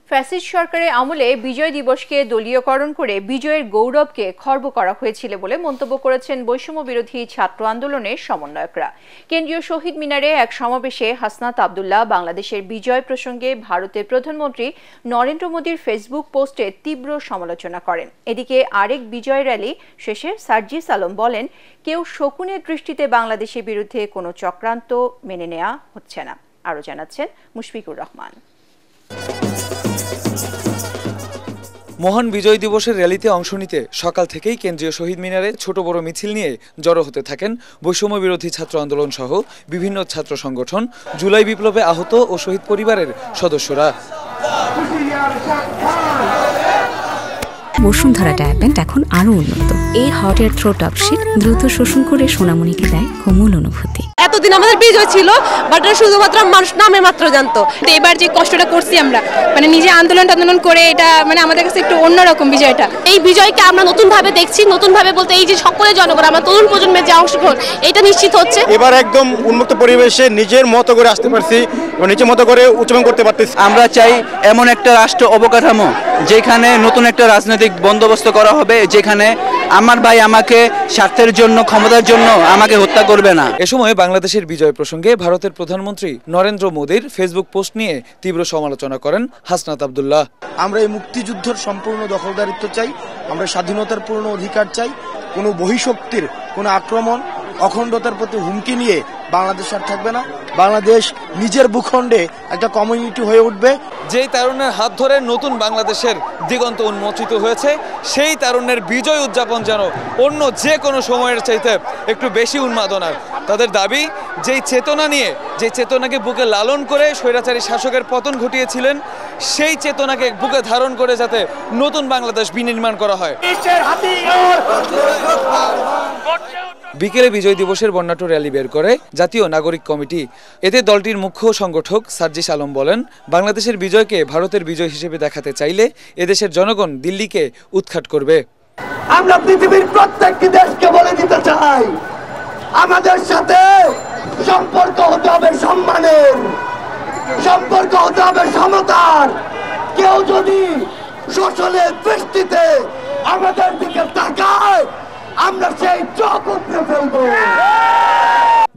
Fascist সরকারের আমলে বিজয় দিবসকে দলীয়করণ করে বিজয়ের গৌরবকে খর্ব করা হয়েছিল বলে মন্তব্য করেছেন বৈষম্য বিরোধী ছাত্র আন্দোলনের সমন্বয়করা। কেন্দ্রীয় শহীদ মিনারে এক সমাবেশে হাসনাত আব্দুল্লাহ বাংলাদেশের বিজয় প্রসঙ্গে ভারতের প্রধানমন্ত্রী নরেন্দ্র মোদীর ফেসবুক পোস্টে তীব্র সমালোচনা করেন। এদিকে আরেক বিজয় র্যালি শেষে সার্জিস আলম বলেন, কেউ শকুনের দৃষ্টিতে বাংলাদেশের বিরুদ্ধে কোনো চক্রান্ত মেনে নেওয়া হচ্ছে না। আরও জানাচ্ছেন মুশফিকুর রহমান। মহান বিজয় দিবসের র্যালিতে অংশ নিতে সকাল থেকেই কেন্দ্রীয় শহীদ মিনারে ছোট বড় মিছিল নিয়ে জড়ো হতে থাকেন বৈষম্য বিরোধী ছাত্র আন্দোলন সহ বিভিন্ন ছাত্র সংগঠন, জুলাই বিপ্লবে আহত ও শহীদ পরিবারের সদস্যরা। বসুন্ধরা ডায়াপেন্ট এখন আরো উন্নত। এই hot air through top sheet দ্রুত শোষণ করে সোনামণিকে দেয় কোমল অনুভূতি। এতদিন আমাদের বিজয় ছিল, বাট শুধুমাত্র মানুষ নামে মাত্র জানতো। এবার যে কষ্টটা করছি আমরা, মানে নিজে আন্দোলন করে, এটা মানে আমাদের কাছে একটু অন্যরকম বিজয়টা। এই বিজয়কে আমরা নতুন ভাবে দেখছি, নতুন ভাবে বলতে এই যে সকলে জনগণ, আমরা তরুণ প্রজন্মের যে অংশগ্রহণ, এটা নিশ্চিত হচ্ছে। এবার একদম উন্মুক্ত পরিবেশে নিজের মতো করে আসতে পারছি এবং নিজের মতো করে উচ্চারণ করতে পারতেছি। আমরা চাই এমন একটা রাষ্ট্র অবকাঠামো যেখানে নতুন একটা রাজনৈতিক বন্দোবস্ত করা হবে, যেখানে আমার ভাই আমাকে স্বার্থের জন্য, ক্ষমতার জন্য আমাকে হত্যা করবে না। এ সময় বাংলাদেশের বিজয় প্রসঙ্গে ভারতের প্রধানমন্ত্রী নরেন্দ্র মোদীর ফেসবুক পোস্ট নিয়ে তীব্র সমালোচনা করেন হাসনাত আব্দুল্লাহ। আমরা এই মুক্তিযুদ্ধের সম্পূর্ণ দখলদারিত্ব চাই, আমরা স্বাধীনতার পূর্ণ অধিকার চাই। কোনো বহিঃশক্তির কোনো আক্রমণ, অখণ্ডতার প্রতি হুমকি নিয়ে বাংলাদেশ আর থাকবে না। বাংলাদেশ নিজের ভূখণ্ডে একটা কমিউনিটি হয়ে উঠবে। যেই তারুণ্যের হাত ধরে নতুন বাংলাদেশের দিগন্ত উন্মোচিত হয়েছে, সেই তারুণ্যের বিজয় উদযাপন যেন অন্য যে কোনো সময়ের চাইতে একটু বেশি উন্মাদনার। তাদের দাবি, যেই চেতনা নিয়ে, যে চেতনাকে বুকে লালন করে স্বৈরাচারী শাসকের পতন ঘটিয়েছিলেন, সেই চেতনাকে বুকে ধারণ করে যাতে নতুন বাংলাদেশ বিনির্মাণ করা হয়। বিকেলে বিজয় দিবসের বর্ণাঢ্য র্যালি বের করে জাতীয় নাগরিক কমিটি। এতে দলটির মুখ্য সংগঠক সার্জিস আলম বলেন, বাংলাদেশের বিজয়কে ভারতের বিজয় হিসেবে দেখাতে চাইলে এদেশের জনগণ দিল্লিকে উৎখাত করবে। আমরা পৃথিবীর প্রত্যেকটি দেশকে বলে দিতে চাই, আমাদের সাথে সম্পর্ক হতে হবে সম্মানের, সম্পর্ক হতে হবে সমতার। কেউ যদি শোষণের দৃষ্টিতে আমাদের দিকে তাকায়, আমরা সেই চোখ উপড়ে ফেলব।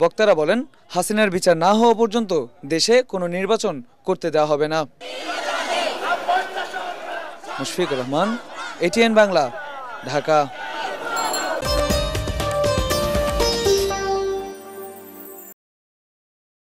বক্তারা বলেন, হাসিনার বিচার না হওয়া পর্যন্ত দেশে কোনো নির্বাচন করতে দেওয়া হবে না। মুশফিকুর রহমান, এটিএন বাংলা, ঢাকা।